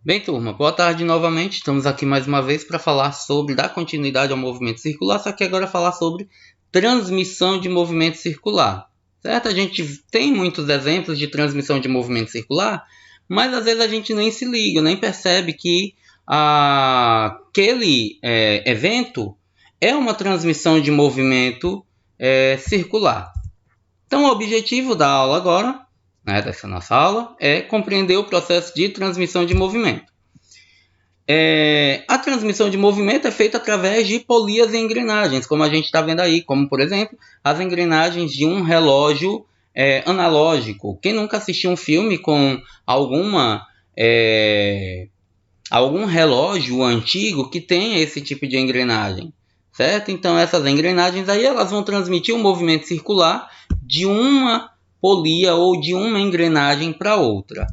Bem, turma, boa tarde novamente. Estamos aqui mais uma vez para falar sobre dar continuidade ao movimento circular, só que agora falar sobre transmissão de movimento circular. Certo? A gente tem muitos exemplos de transmissão de movimento circular, mas às vezes a gente nem se liga, nem percebe que aquele evento é uma transmissão de movimento circular. Então, o objetivo da aula agora, dessa nossa aula, é compreender o processo de transmissão de movimento. A transmissão de movimento é feita através de polias e engrenagens, como a gente está vendo aí, como, por exemplo, as engrenagens de um relógio analógico. Quem nunca assistiu um filme com algum relógio antigo que tem esse tipo de engrenagem? Certo? Então, essas engrenagens aí elas vão transmitir um movimento circular de uma polia ou de uma engrenagem para outra.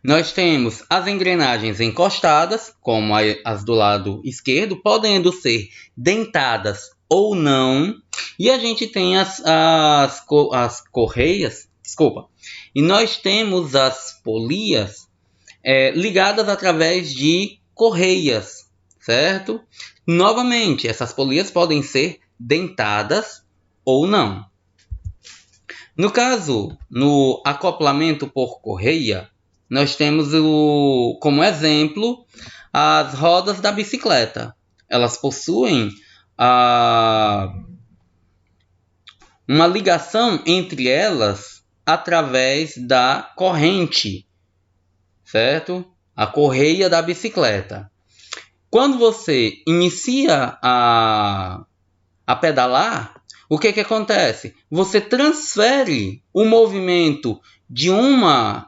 Nós temos as engrenagens encostadas, como as do lado esquerdo, podendo ser dentadas ou não. E a gente tem as correias, e nós temos as polias ligadas através de correias, certo? Novamente, essas polias podem ser dentadas ou não. No caso, no acoplamento por correia, nós temos como exemplo as rodas da bicicleta. Elas possuem uma ligação entre elas através da corrente, certo? A correia da bicicleta. Quando você inicia a pedalar, o que acontece? Você transfere o movimento de uma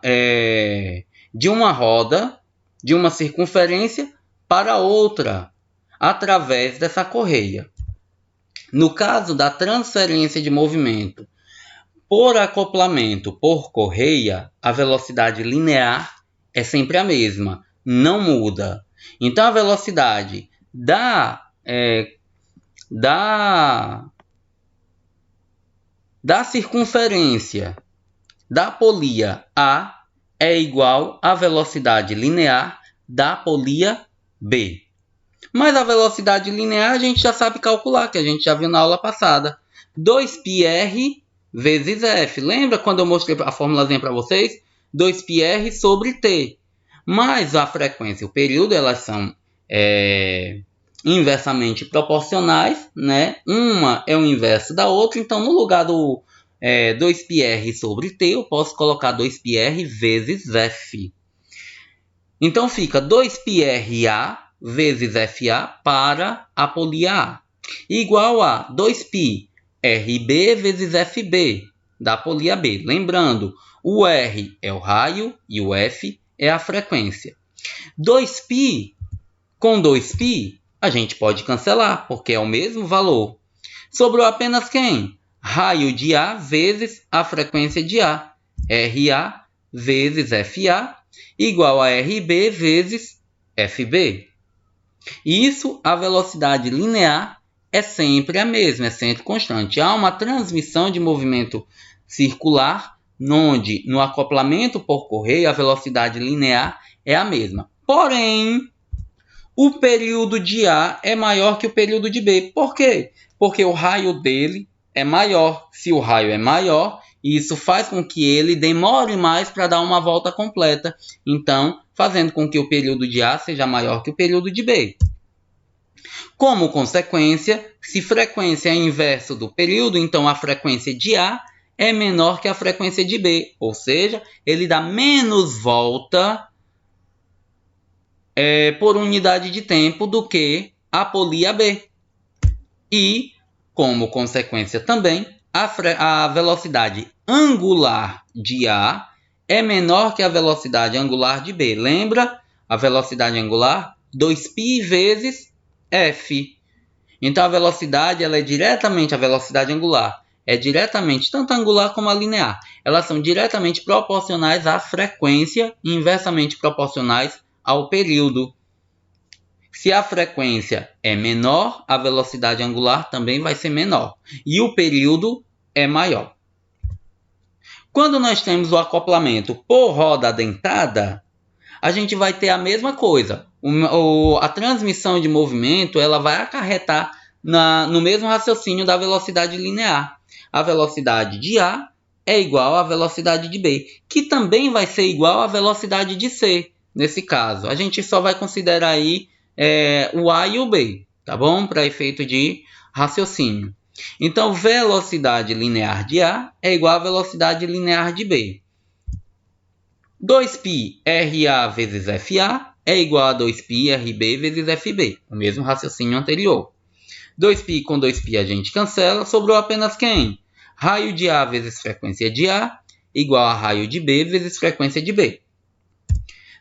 roda, de uma circunferência, para outra, através dessa correia. No caso da transferência de movimento por acoplamento por correia, a velocidade linear é sempre a mesma, não muda. Então, a velocidade da circunferência da polia A é igual à velocidade linear da polia B. Mas a velocidade linear a gente já sabe calcular, que a gente já viu na aula passada. 2πr vezes f. Lembra quando eu mostrei a formulazinha para vocês? 2πr sobre t. Mas a frequência e o período, elas são inversamente proporcionais, né? Uma é o inverso da outra, então no lugar do 2πr sobre t, eu posso colocar 2πr vezes f. Então fica 2πRA vezes FA para a polia A, igual a 2πRB vezes FB da polia B. Lembrando, o R é o raio e o F é a frequência. 2π com 2π, a gente pode cancelar, porque é o mesmo valor. Sobrou apenas quem? Raio de A vezes a frequência de A. RA vezes FA igual a RB vezes FB. Isso, a velocidade linear é sempre a mesma, é sempre constante. Há uma transmissão de movimento circular, onde no acoplamento por correia a velocidade linear é a mesma. Porém, o período de A é maior que o período de B. Por quê? Porque o raio dele é maior. Se o raio é maior, isso faz com que ele demore mais para dar uma volta completa. Então, fazendo com que o período de A seja maior que o período de B. Como consequência, se frequência é inverso do período, então a frequência de A é menor que a frequência de B. Ou seja, ele dá menos volta por unidade de tempo do que a polia B. E, como consequência também, a velocidade angular de A é menor que a velocidade angular de B. Lembra? A velocidade angular, 2π vezes f. Então, a velocidade ela é diretamente, a velocidade angular é diretamente, tanto angular como a linear. Elas são diretamente proporcionais à frequência e inversamente proporcionais ao período. Se a frequência é menor, a velocidade angular também vai ser menor. E o período é maior. Quando nós temos o acoplamento por roda dentada, a gente vai ter a mesma coisa. A transmissão de movimento ela vai acarretar no mesmo raciocínio da velocidade linear. A velocidade de A é igual à velocidade de B, que também vai ser igual à velocidade de C. Nesse caso, a gente só vai considerar aí o A e o B, tá bom? Para efeito de raciocínio. Então, velocidade linear de A é igual à velocidade linear de B. 2π RA vezes FA é igual a 2π RB vezes FB, o mesmo raciocínio anterior. 2π com 2π a gente cancela, sobrou apenas quem? Raio de A vezes frequência de A igual a raio de B vezes frequência de B.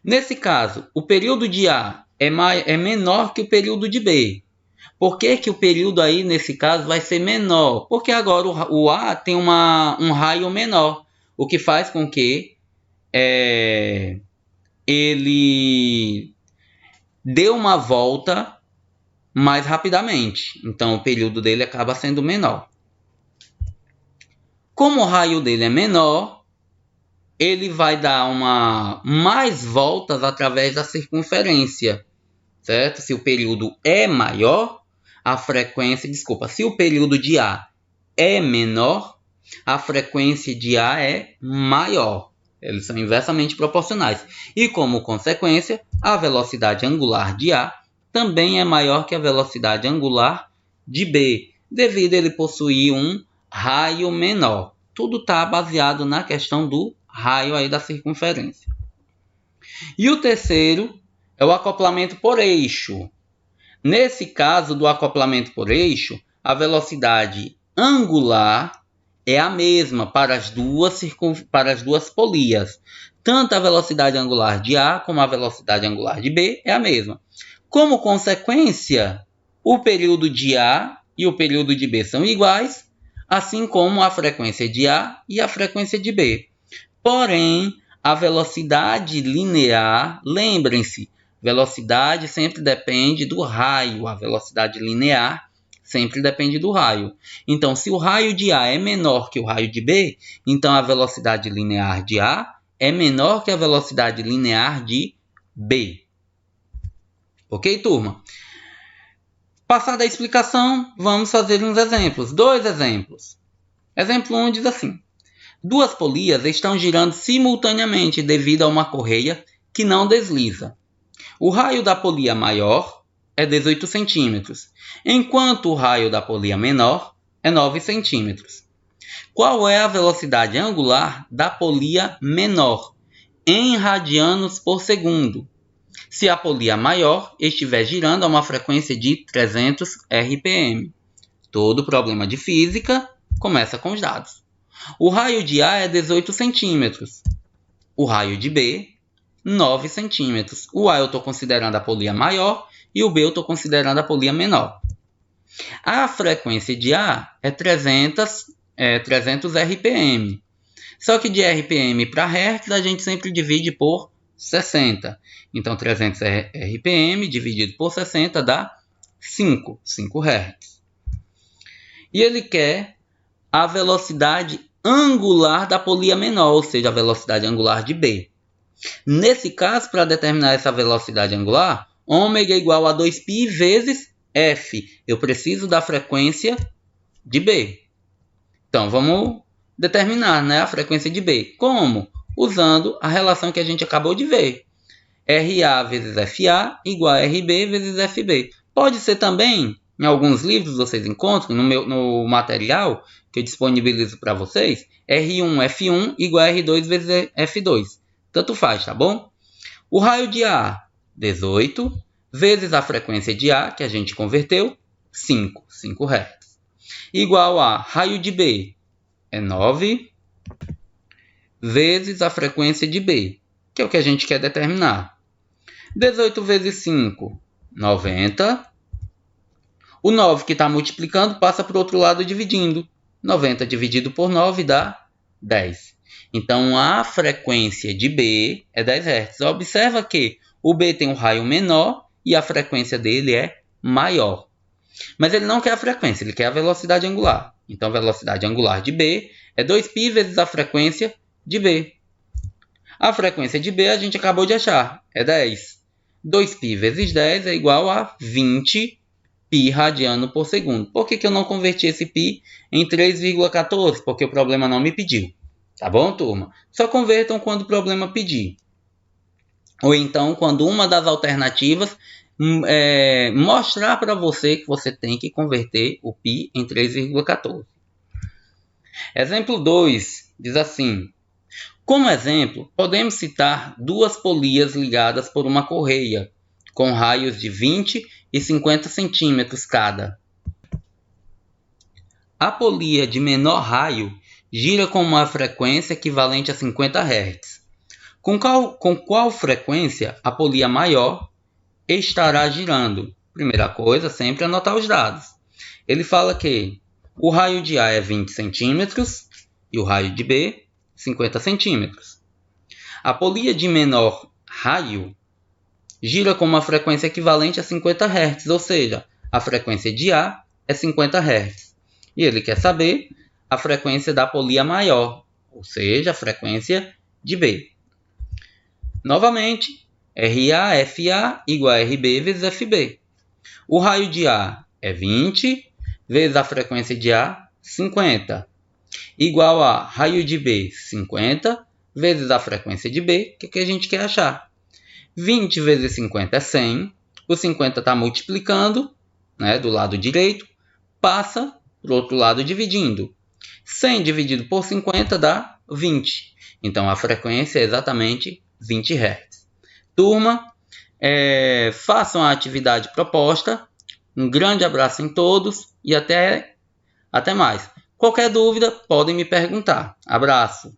Nesse caso, o período de A é menor que o período de B. Por que o período aí, nesse caso, vai ser menor? Porque agora o A tem um raio menor, o que faz com que ele dê uma volta mais rapidamente. Então, o período dele acaba sendo menor. Como o raio dele é menor, ele vai dar mais voltas através da circunferência, certo? Se o período é maior, se o período de A é menor, a frequência de A é maior. Eles são inversamente proporcionais. E, como consequência, a velocidade angular de A também é maior que a velocidade angular de B, devido a ele possuir um raio menor. Tudo está baseado na questão do raio aí da circunferência. E o terceiro é o acoplamento por eixo. Nesse caso do acoplamento por eixo, a velocidade angular é a mesma para as duas polias. Tanto a velocidade angular de A como a velocidade angular de B é a mesma. Como consequência, o período de A e o período de B são iguais, assim como a frequência de A e a frequência de B. Porém, a velocidade linear, lembrem-se, velocidade sempre depende do raio, a velocidade linear sempre depende do raio. Então, se o raio de A é menor que o raio de B, então a velocidade linear de A é menor que a velocidade linear de B. Ok, turma? Passada a explicação, vamos fazer uns exemplos. 2 exemplos. Exemplo 1 diz assim: duas polias estão girando simultaneamente devido a uma correia que não desliza. O raio da polia maior é 18 centímetros, enquanto o raio da polia menor é 9 centímetros. Qual é a velocidade angular da polia menor, em radianos por segundo, se a polia maior estiver girando a uma frequência de 300 RPM? Todo problema de física começa com os dados. O raio de A é 18 centímetros. O raio de B, 9 centímetros. O A eu estou considerando a polia maior e o B eu estou considerando a polia menor. A frequência de A é 300 RPM. Só que de RPM para Hz a gente sempre divide por 60. Então 300 RPM dividido por 60 dá 5 Hz. E ele quer a velocidade angular da polia menor, ou seja, a velocidade angular de B. Nesse caso, para determinar essa velocidade angular, ômega é igual a 2π vezes f. Eu preciso da frequência de B. Então, vamos determinar, a frequência de B. Como? Usando a relação que a gente acabou de ver. RA vezes FA igual a RB vezes FB. Pode ser também, em alguns livros vocês encontram, no material que eu disponibilizo para vocês, R1 F1 igual a R2 vezes F2. Tanto faz, tá bom? O raio de A, 18, vezes a frequência de A, que a gente converteu, 5 Hz. Igual a raio de B, é 9, vezes a frequência de B, que é o que a gente quer determinar. 18 vezes 5, 90. O 9 que está multiplicando passa para o outro lado dividindo. 90 dividido por 9 dá 10. Então, a frequência de B é 10 Hz. Observa que o B tem um raio menor e a frequência dele é maior. Mas ele não quer a frequência, ele quer a velocidade angular. Então, a velocidade angular de B é 2π vezes a frequência de B. A frequência de B a gente acabou de achar, é 10. 2π vezes 10 é igual a 20 π radiano por segundo. Por que eu não converti esse π em 3,14? Porque o problema não me pediu. Tá bom, turma? Só convertam quando o problema pedir. Ou então, quando uma das alternativas mostrar para você que você tem que converter o π em 3,14. Exemplo 2 diz assim: como exemplo, podemos citar duas polias ligadas por uma correia, com raios de 20 e 50 centímetros cada. A polia de menor raio gira com uma frequência equivalente a 50 Hz. Com qual frequência a polia maior estará girando? Primeira coisa, sempre anotar os dados. Ele fala que o raio de A é 20 centímetros e o raio de B 50 centímetros. A polia de menor raio gira com uma frequência equivalente a 50 Hz, ou seja, a frequência de A é 50 Hz. E ele quer saber a frequência da polia maior, ou seja, a frequência de B. Novamente, RA, FA igual a RB vezes FB. O raio de A é 20 vezes a frequência de A, 50, igual a raio de B, 50, vezes a frequência de B, que a gente quer achar. 20 vezes 50 é 100, o 50 está multiplicando, né, do lado direito, passa para o outro lado dividindo. 100 dividido por 50 dá 20. Então, a frequência é exatamente 20 Hz. Turma, façam a atividade proposta. Um grande abraço em todos e até mais. Qualquer dúvida, podem me perguntar. Abraço!